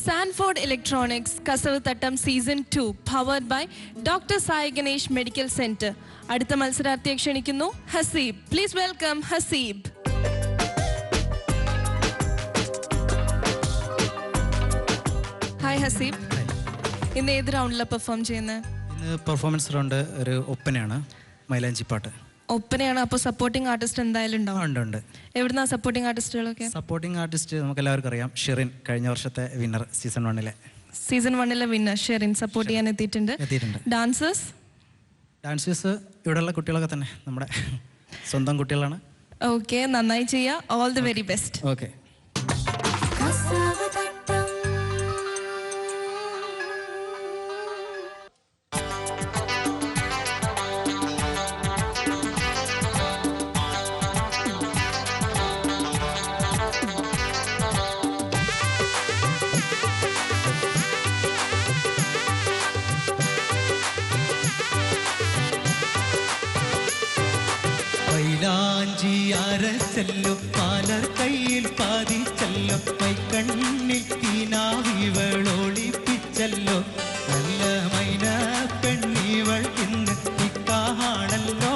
Sanford Electronics, Kasavatattam Season 2, powered by Dr. Sai Ganesh Medical Center. അടുത്ത മത്സരാർത്ഥിയെ ക്ഷണിക്കുന്നു Haseeb. Please welcome Haseeb. Hi Haseeb. ഇന്ന് ഏത് റൗണ്ടിലാണ് perform ചെയ്യുന്നത്? ഇന്ന് പെർഫോമൻസ് റൗണ്ട് ഒരു ഒപ്പനയാണ്, മൈലാഞ്ചിപ്പാട്ട്. ഒപ്പനയാണ്, അപ്പോൾ സപ്പോർട്ടിംഗ് ആർട്ടിസ്റ്റ് എന്തായാലും ഉണ്ടാവും. ഉണ്ട്. എവിടുന്നാ സപ്പോർട്ടിംഗ് ആർട്ടിസ്റ്റുകളൊക്കെ? സപ്പോർട്ടിംഗ് ആർട്ടിസ്റ്റ് നമുക്ക് എല്ലാവർക്കും അറിയാം, ഷെറിൻ, കഴിഞ്ഞ വർഷത്തെ winner, season 1 winner Sherin support ചെയ്യാൻ എത്തിയിട്ടുണ്ട്. ഡാൻസേഴ്സ് ഇവിടെയുള്ള കുട്ടികളൊക്കെ തന്നെ നമ്മുടെ സ്വന്തം കുട്ടികളാണ്. ഓക്കെ, നന്നായി ചെയ്യാം. All the very best. Okay. ല്ലോ പാലർ കയ്യിൽ പാതിച്ചല്ലോ, കൈക്കണ്ണിൽ കിനാവിവളൊളിപ്പിച്ചല്ലോ, നല്ല മൈന പെണ്ണിവൾ ഇന്ന് നിക്കാഹാണല്ലോ.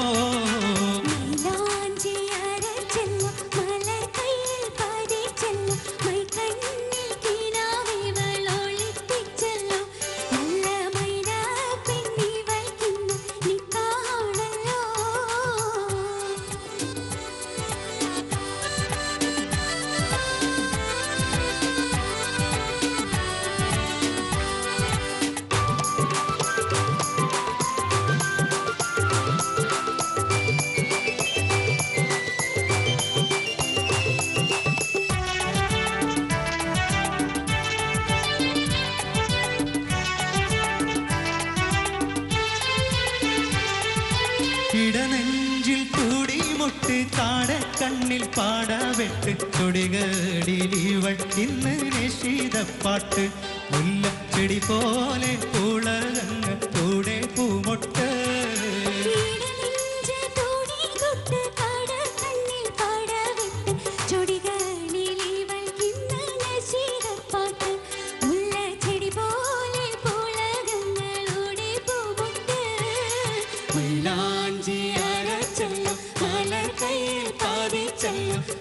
ഇടനെഞ്ചിൽ കൂടിമുട്ട്, താടക്കണ്ണിൽ പാടവെട്ട്, ചൊടികളിൽ ഇവൾ ഇന്ന് നിശീതപ്പാട്ട്, മുല്ലച്ചെടി പോലെ പുളകങ്ങൾ കൂടെ പൂമൊട്ട്.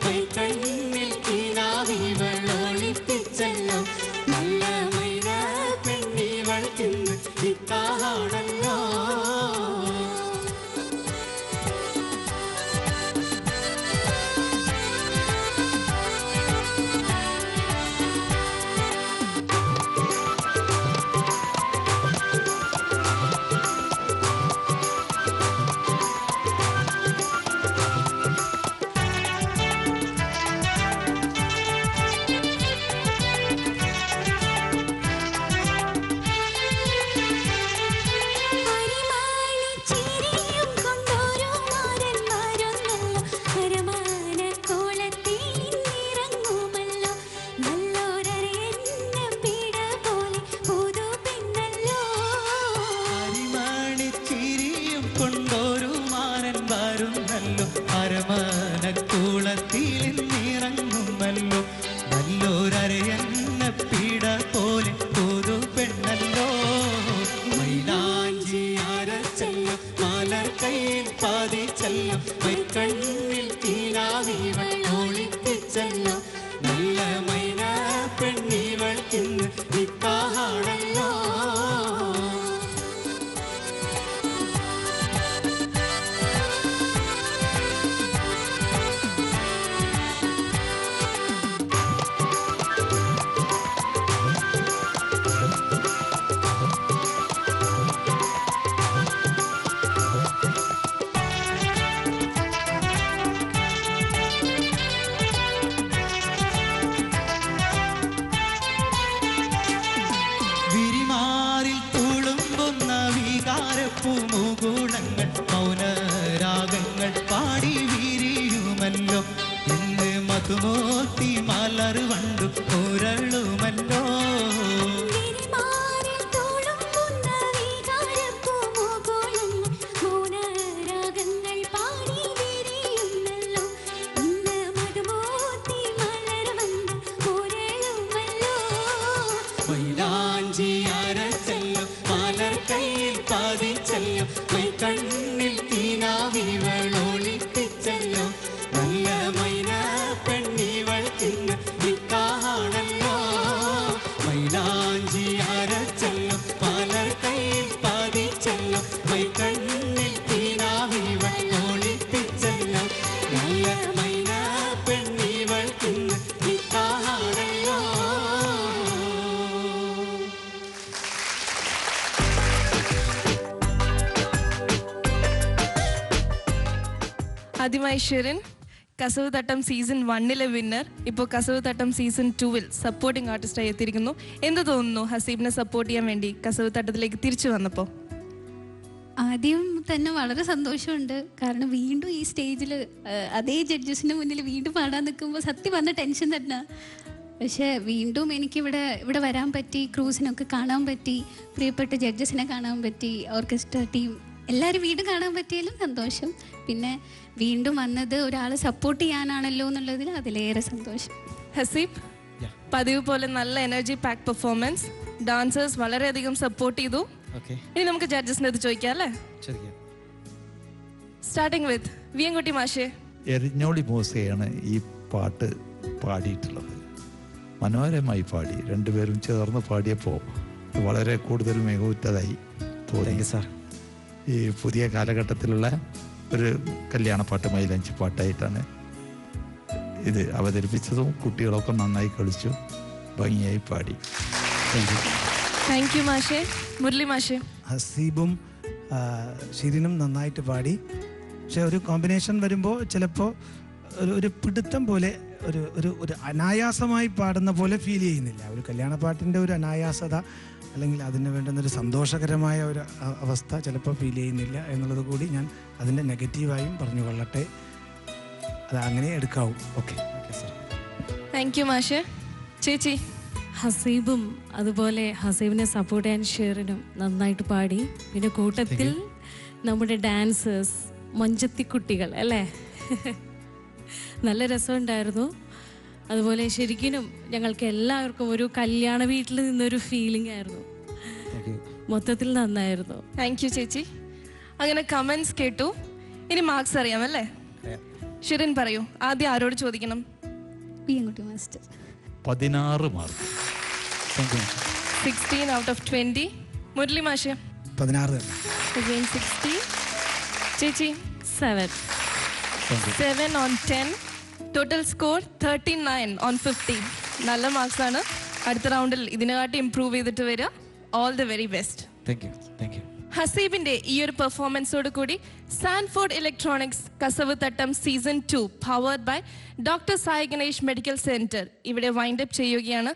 കൈക്കണ്ണിൽ കിനാവിവളൊളിപ്പിച്ചല്ലോ, നല്ല മൈന പെണ്ണിവൾ ഇന്ന് നിക്കാഹാണല്ലോ. അരമനക്കൂളത്തിൽ നിറങ്ങുമല്ലോ, നല്ലൊരരയെന്ന പീഡ പോലെ പുതു പെണ്ണല്ലോ. മൈലാഞ്ചി അരച്ചല്ലോ, മലർ കയ്യിൽ പാതിച്ചല്ലോ, കൈക്കണ്ണിൽ കിനാവിവൾ ഒളിപ്പിച്ചല്ലോ, നല്ല മൈന പെണ്ണിവൾ ഇന്ന് നിക്കാഹാണല്ലോ. പൂമുകുളങ്ങൾ മൗനരാഗങ്ങൾ പാടി വീരിയുമല്ലോ, ഇന്ന് മധുമോത്തി മലർ വണ്ടു പുരളുമല്ലോ. മൈ ഷെറിൻ. കസവ് തട്ടം സീസൺ 1 വിന്നർ ഇപ്പോൾ കസവ് തട്ടം സീസൺ 2 സപ്പോർട്ടിംഗ് ആർട്ടിസ്റ്റായി എത്തിയിരിക്കുന്നു. എന്ത് തോന്നുന്നു ഹസീബിനെ സപ്പോർട്ട് ചെയ്യാൻ വേണ്ടി കസവ് തട്ടത്തിലേക്ക് തിരിച്ചു വന്നപ്പോൾ? ആദ്യം തന്നെ വളരെ സന്തോഷമുണ്ട്. കാരണം വീണ്ടും ഈ സ്റ്റേജിൽ അതേ ജഡ്ജസിന് മുന്നിൽ വീണ്ടും പാടാൻ നിൽക്കുമ്പോൾ സത്യം പറഞ്ഞ ടെൻഷൻ തന്നെ. പക്ഷേ വീണ്ടും ഇവിടെ വരാൻ പറ്റി, ക്രൂസിനൊക്കെ കാണാൻ പറ്റി, പ്രിയപ്പെട്ട ജഡ്ജസിനെ കാണാൻ പറ്റി, ഓർക്കസ്ട്ര ടീം എല്ലാവരും വീണ്ടും കാണാൻ പറ്റിയാലും സന്തോഷം. പിന്നെ വീണ്ടും വന്നത് ഒരാളെ സപ്പോർട്ട് ചെയ്യാനാണല്ലോ എന്നുള്ളതിൽ അതിലേറെ സന്തോഷം. ഹസീബ്, പതിവ് പോലെ നല്ല എനർജി പാക്ക് പെർഫോമൻസ്, ഡാൻസേഴ്സ് വളരെയധികം സപ്പോർട്ട് ചെയ്തു. ഇനി നമുക്ക് ജഡ്ജസിന്റെ ഇത് ചോദിക്കാം അല്ലേ? സ്റ്റാർട്ടിങ് വിത്ത് വിയൻകുട്ടി മാഷേ. എരിഞ്ഞോളി മൂസയാണ് ഈ പാട്ട് പാടിയിട്ടുള്ളത്. മനോഹരമായി പാടി, രണ്ടുപേരും ചേർന്ന് പാടിയപ്പോൾ വളരെ കൂടുതൽ മികവുറ്റതായി തോന്നി സാർ. ഈ പുതിയ കാലഘട്ടത്തിലുള്ള ഒരു കല്യാണപ്പാട്ട്, മൈലഞ്ചി പാട്ടായിട്ടാണ് ഇത് അവതരിപ്പിച്ചതും. കുട്ടികളൊക്കെ നന്നായി കളിച്ചു, ഭംഗിയായി പാടി. താങ്ക് യു മാഷേ. മുരളി മാഷേ. ഹസീബും ഷിരിനും നന്നായിട്ട് പാടി. പക്ഷെ ഒരു കോമ്പിനേഷൻ വരുമ്പോൾ ചിലപ്പോൾ ഒരു പിടുത്തം പോലെ ഒരു അനായാസമായി പാടുന്ന പോലെ ഫീൽ ചെയ്യുന്നില്ല. ഒരു കല്യാണപ്പാട്ടിൻ്റെ ഒരു അനായാസത അല്ലെങ്കിൽ അതിന് വേണ്ടുന്നൊരു സന്തോഷകരമായ ഒരു അവസ്ഥ ചിലപ്പോൾ ഫീൽ ചെയ്യുന്നില്ല എന്നുള്ളത് കൂടി ഞാൻ അതിൻ്റെ നെഗറ്റീവായും പറഞ്ഞു കൊള്ളട്ടെ. അത് അങ്ങനെ എടുക്കാവും. Okay sir. താങ്ക് യു മാഷേ. ചേച്ചി. ഹസീബും അതുപോലെ ഹസീബിനെ സപ്പോർട്ട് ചെയ്യാൻ ഷെറിനും നന്നായിട്ട് പാടി. പിന്നെ കൂട്ടത്തിൽ നമ്മുടെ ഡാൻസേഴ്സ് മഞ്ചത്തിക്കുട്ടികൾ അല്ലേ, നല്ല രസമുണ്ടായിരുന്നു. അതുപോലെ ശരിക്കും ഞങ്ങൾക്ക് എല്ലാവർക്കും ഒരു കല്യാണ വീട്ടിൽ നിന്നൊരു ഫീലിംഗ് ആയിരുന്നു. മൊത്തത്തിൽ നന്നായിരുന്നു. താങ്ക് യു ചേച്ചി. അങ്ങനെ കമന്റ്സ് കേട്ടു. ഇനി മാർക്സ് അറിയാമല്ലേ? ഷിറിൻ പറയൂ, ആദ്യം ആരോട് ചോദിക്കണം? Viyankutty master. 16 mark. 16 out of 20. Murali മാഷേ. 16. Again 16. ചേച്ചി. 7. 7 on 10. Total score 39 on 50. നല്ല മാർക്സ് ആണ്. അടുത്ത റൗണ്ടിൽ ഇതിനെക്കാട്ടി ഇംപ്രൂവ് ചെയ്തിട്ട് വരിക. All the very best. Thank you. ഹസീബിന്റെ ഈ ഒരു പെർഫോമൻസോട് കൂടി Sanford electronics Kasavu Thattam season 2 powered by doctor Sai Ganesh medical centre ഇവിടെ വൈൻഡ് അപ്പ് ചെയ്യുകയാണ്.